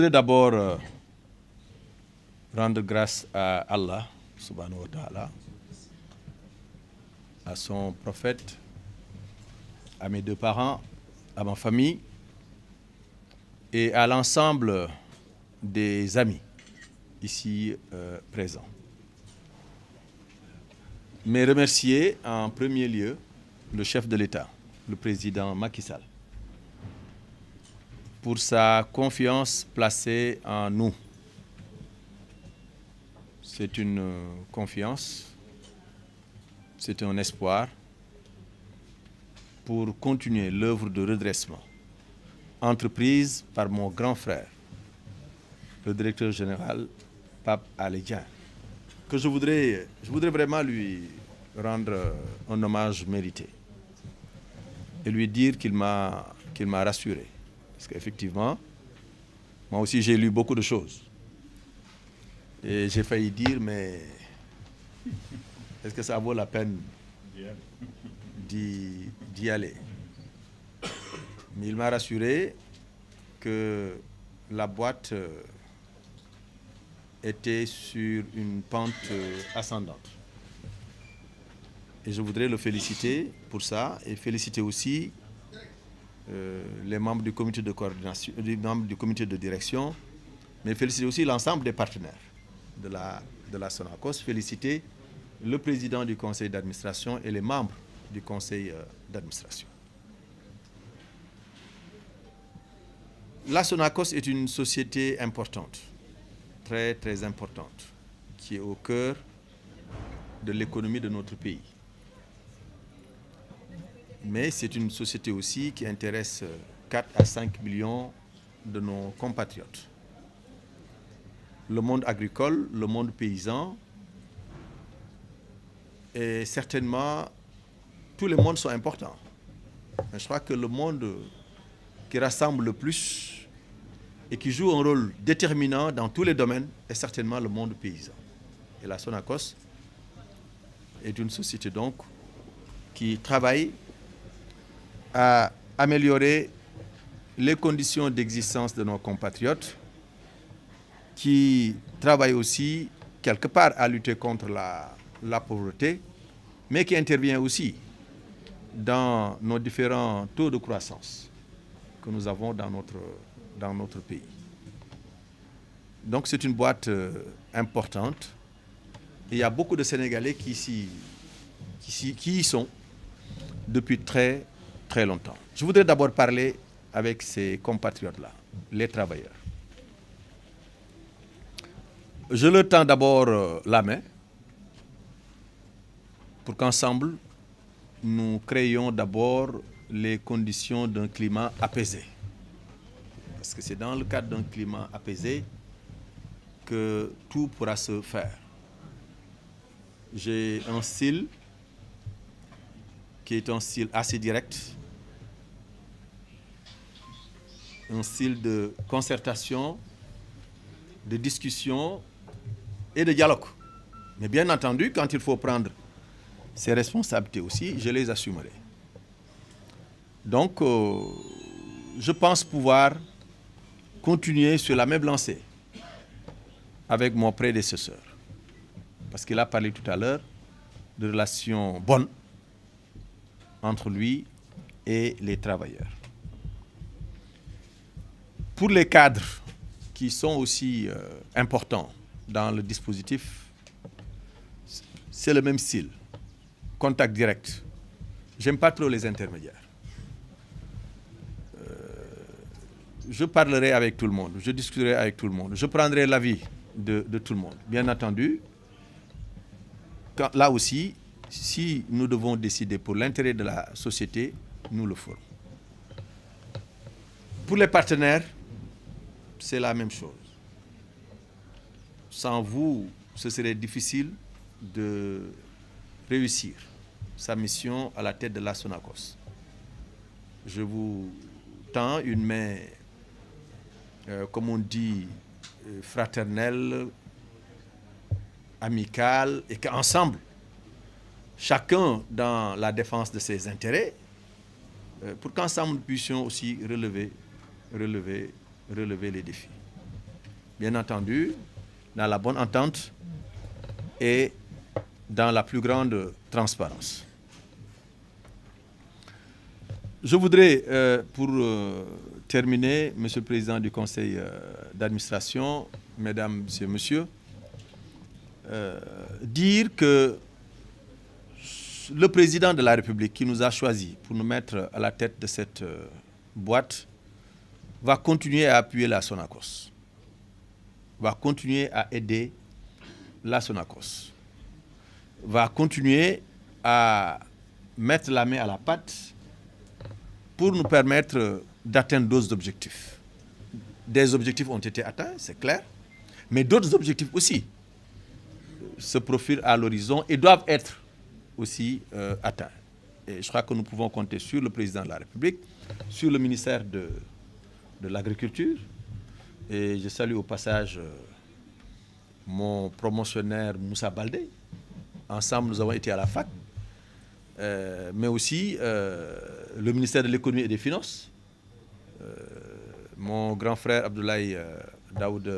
voudrais d'abord rendre grâce à Allah, subhanahu wa ta'ala, à son prophète, à mes deux parents, à ma famille et à l'ensemble des amis ici présents. Mais remercier en premier lieu le chef de l'État, le président Macky Sall, pour sa confiance placée en nous. C'est une confiance, c'est un espoir pour continuer l'œuvre de redressement entreprise par mon grand frère, le directeur général Pape Alé Niang, que je voudrais vraiment lui rendre un hommage mérité et lui dire qu'il m'a rassuré. Parce qu'effectivement, moi aussi j'ai lu beaucoup de choses. Et j'ai failli dire, mais est-ce que ça vaut la peine d'y aller? Mais il m'a rassuré que la boîte était sur une pente ascendante. Et je voudrais le féliciter pour ça et féliciter aussi les membres du comité de coordination, les membres du comité de direction, mais féliciter aussi l'ensemble des partenaires de la Sonacos, féliciter le président du conseil d'administration et les membres du conseil d'administration. La Sonacos est une société importante, très très importante, qui est au cœur de l'économie de notre pays. Mais c'est une société aussi qui intéresse 4 à 5 millions de nos compatriotes. Le monde agricole, le monde paysan, et certainement tous les mondes sont importants. Mais je crois que le monde qui rassemble le plus et qui joue un rôle déterminant dans tous les domaines est certainement le monde paysan. Et la Sonacos est une société donc qui travaille à améliorer les conditions d'existence de nos compatriotes, qui travaille aussi quelque part à lutter contre la pauvreté, mais qui intervient aussi dans nos différents taux de croissance que nous avons dans notre pays. Donc c'est une boîte importante. Et il y a beaucoup de Sénégalais qui y sont depuis très très longtemps. Je voudrais d'abord parler avec ces compatriotes-là, les travailleurs. Je leur tends d'abord la main pour qu'ensemble, nous créions d'abord les conditions d'un climat apaisé. Parce que c'est dans le cadre d'un climat apaisé que tout pourra se faire. J'ai un style qui est un style assez direct, un style de concertation, de discussion et de dialogue. Mais bien entendu, quand il faut prendre ses responsabilités aussi, je les assumerai. Donc, je pense pouvoir continuer sur la même lancée avec mon prédécesseur. Parce qu'il a parlé tout à l'heure de relations bonnes entre lui et les travailleurs. Pour les cadres qui sont aussi importants dans le dispositif, c'est le même style. Contact direct. J'aime pas trop les intermédiaires. Je parlerai avec tout le monde, je discuterai avec tout le monde, je prendrai l'avis de tout le monde. Bien entendu, là aussi, si nous devons décider pour l'intérêt de la société, nous le ferons. Pour les partenaires, c'est la même chose. Sans vous, ce serait difficile de réussir sa mission à la tête de la Sonacos. Je vous tends une main, comme on dit, fraternelle, amicale, et qu'ensemble, chacun dans la défense de ses intérêts, pour qu'ensemble nous puissions aussi relever les défis. bien entendu, dans la bonne entente et dans la plus grande transparence. Je voudrais, pour terminer, Monsieur le Président du Conseil d'administration, Mesdames et Messieurs, dire que le Président de la République qui nous a choisis pour nous mettre à la tête de cette boîte va continuer à appuyer la Sonacos, va continuer à aider la Sonacos, va continuer à mettre la main à la pâte pour nous permettre d'atteindre d'autres objectifs. Des objectifs ont été atteints, c'est clair, mais d'autres objectifs aussi se profilent à l'horizon et doivent être aussi atteints. Et je crois que nous pouvons compter sur le Président de la République, sur le ministère de l'Agriculture. Et je salue au passage mon promotionnaire Moussa Baldé. Ensemble, nous avons été à la fac. Mais aussi le ministère de l'Économie et des Finances. Mon grand frère Abdoulaye Daoud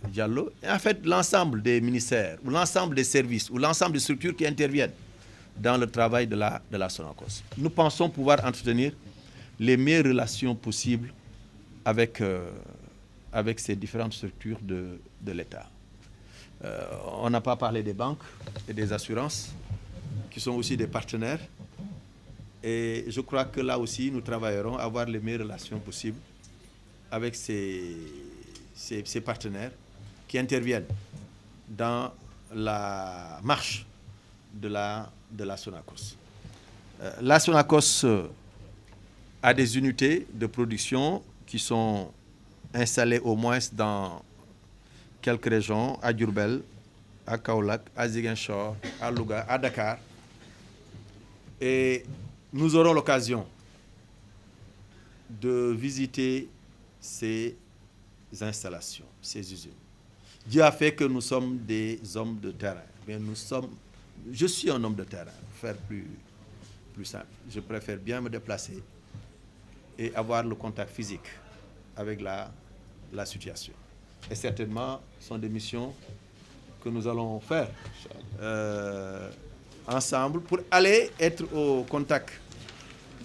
Diallo. Et en fait, l'ensemble des ministères, ou l'ensemble des services, ou l'ensemble des structures qui interviennent dans le travail de la Sonacos. Nous pensons pouvoir entretenir les meilleures relations possibles avec ces différentes structures de l'État. On n'a pas parlé des banques et des assurances, qui sont aussi des partenaires. Et je crois que là aussi, nous travaillerons à avoir les meilleures relations possibles avec ces partenaires qui interviennent dans la marche de la Sonacos. La Sonacos a des unités de production qui sont installées au moins dans quelques régions, à Diourbel, à Kaolack, à Ziguinchor, à Louga, à Dakar. Et nous aurons l'occasion de visiter ces installations, ces usines. Dieu a fait que nous sommes des hommes de terrain. Bien, je suis un homme de terrain, pour faire plus simple. Je préfère bien me déplacer et avoir le contact physique avec la situation. Et certainement, ce sont des missions que nous allons faire ensemble pour aller être au contact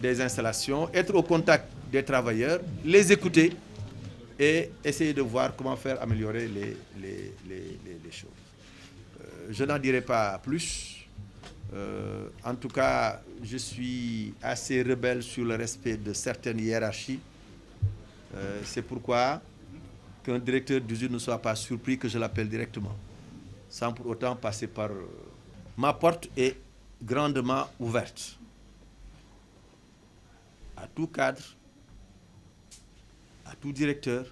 des installations, être au contact des travailleurs, les écouter et essayer de voir comment faire améliorer les choses. Je n'en dirai pas plus. En tout cas, je suis assez rebelle sur le respect de certaines hiérarchies. C'est pourquoi qu'un directeur d'usine ne soit pas surpris que je l'appelle directement, sans pour autant passer par... Ma porte est grandement ouverte à tout cadre, à tout directeur,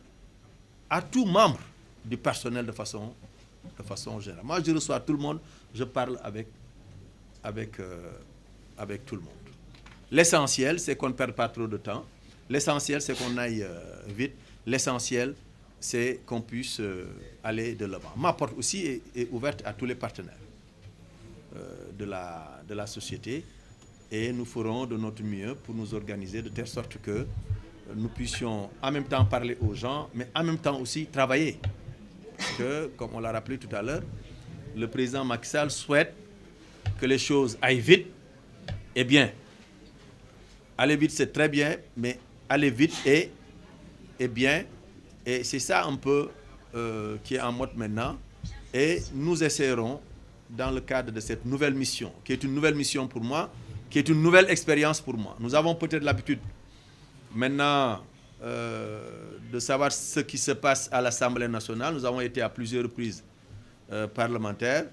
à tout membre du personnel de façon générale. Moi, je reçois tout le monde, je parle avec tout le monde. L'essentiel, c'est qu'on ne perde pas trop de temps. L'essentiel, c'est qu'on aille vite. L'essentiel, c'est qu'on puisse aller de l'avant. Ma porte aussi est ouverte à tous les partenaires de la société et nous ferons de notre mieux pour nous organiser de telle sorte que nous puissions en même temps parler aux gens, mais en même temps aussi travailler. Parce que, comme on l'a rappelé tout à l'heure, le président Macky Sall souhaite que les choses aillent vite et bien. Aller vite, c'est très bien, mais aller vite et bien. Et c'est ça un peu qui est en mode maintenant. Et nous essaierons, dans le cadre de cette nouvelle mission, qui est une nouvelle mission pour moi, qui est une nouvelle expérience pour moi. Nous avons peut-être l'habitude maintenant de savoir ce qui se passe à l'Assemblée nationale. Nous avons été à plusieurs reprises parlementaires.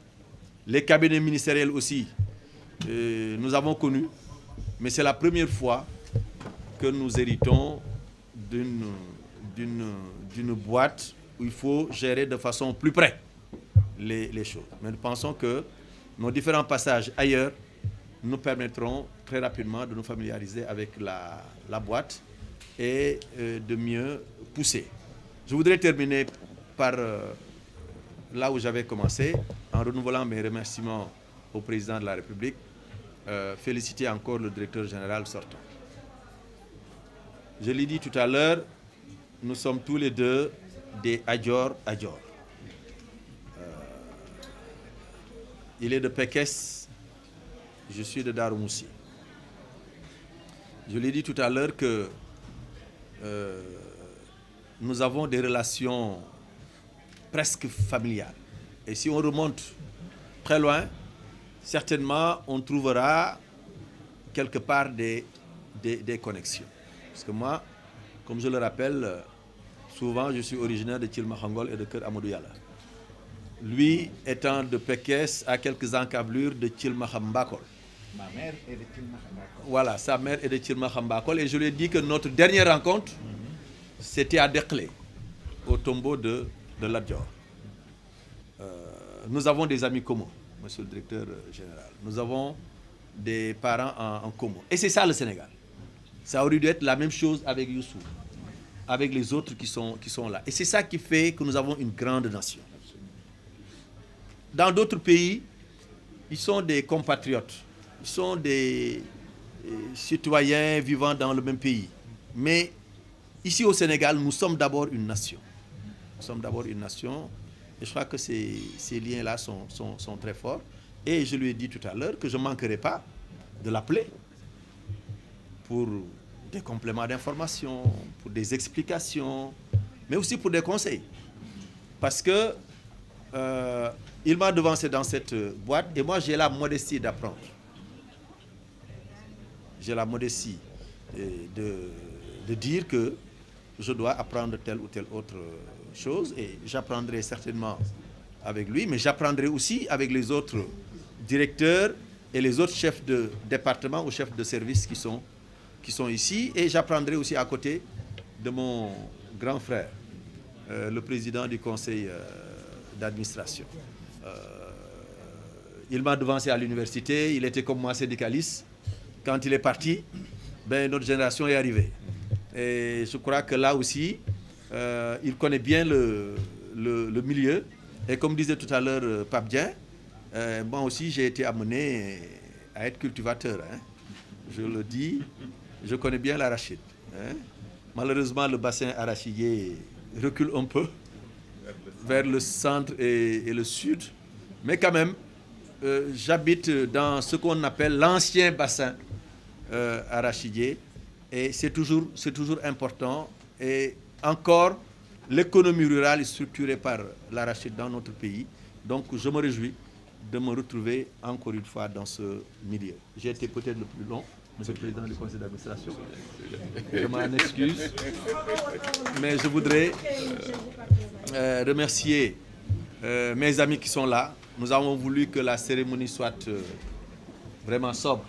Les cabinets ministériels aussi, nous avons connu. Mais c'est la première fois que nous héritons d'une boîte où il faut gérer de façon plus près les choses. Mais nous pensons que nos différents passages ailleurs nous permettront très rapidement de nous familiariser avec la boîte et de mieux pousser. Je voudrais terminer par là où j'avais commencé, en renouvelant mes remerciements au président de la République, féliciter encore le directeur général sortant. Je l'ai dit tout à l'heure, nous sommes tous les deux des Adjor Adjor. Il est de Pekes, je suis de Darou Moussi. Je l'ai dit tout à l'heure que nous avons des relations presque familiales. Et si on remonte très loin, certainement on trouvera quelque part des connexions. Parce que moi, comme je le rappelle, souvent je suis originaire de Thilmakha-Ngol et de Keur Amadou Yalla. Lui étant de Pekes, à quelques encablures de Thilmakha-Mbakol. Ma mère est de Thilmakha-Mbakol. Voilà, sa mère est de Thilmakha-Mbakol. Et je lui ai dit que notre dernière rencontre, c'était à Dekle, au tombeau de l'Adjor. Nous avons des amis communs, monsieur le directeur général. Nous avons des parents en commun. Et c'est ça le Sénégal. Ça aurait dû être la même chose avec Youssou, avec les autres qui sont là. Et c'est ça qui fait que nous avons une grande nation. Dans d'autres pays, ils sont des compatriotes, ils sont des citoyens vivant dans le même pays. Mais ici au Sénégal, nous sommes d'abord une nation. Nous sommes d'abord une nation et je crois que ces liens-là sont très forts. Et je lui ai dit tout à l'heure que je ne manquerai pas de l'appeler pour des compléments d'information, pour des explications, mais aussi pour des conseils. Parce que il m'a devancé dans cette boîte et moi j'ai la modestie d'apprendre. J'ai la modestie de dire que je dois apprendre telle ou telle autre chose et j'apprendrai certainement avec lui, mais j'apprendrai aussi avec les autres directeurs et les autres chefs de département ou chefs de service qui sont ici, et j'apprendrai aussi à côté de mon grand frère, le président du conseil d'administration. Il m'a devancé à l'université, il était comme moi syndicaliste. Quand il est parti, notre génération est arrivée. Et je crois que là aussi, il connaît bien le milieu. Et comme disait tout à l'heure Pape Dieng, moi aussi j'ai été amené à être cultivateur. Hein. Je le dis, je connais bien l'arachide. Hein. Malheureusement, le bassin arachidier recule un peu vers le centre et le sud. Mais quand même, j'habite dans ce qu'on appelle l'ancien bassin arachidier. Et c'est toujours important. Et encore, l'économie rurale est structurée par l'arachide dans notre pays. Donc, je me réjouis de me retrouver encore une fois dans ce milieu. J'ai été peut-être le plus long, monsieur le président du conseil d'administration. Je m'en excuse. Mais je voudrais remercier mes amis qui sont là. Nous avons voulu que la cérémonie soit vraiment sobre.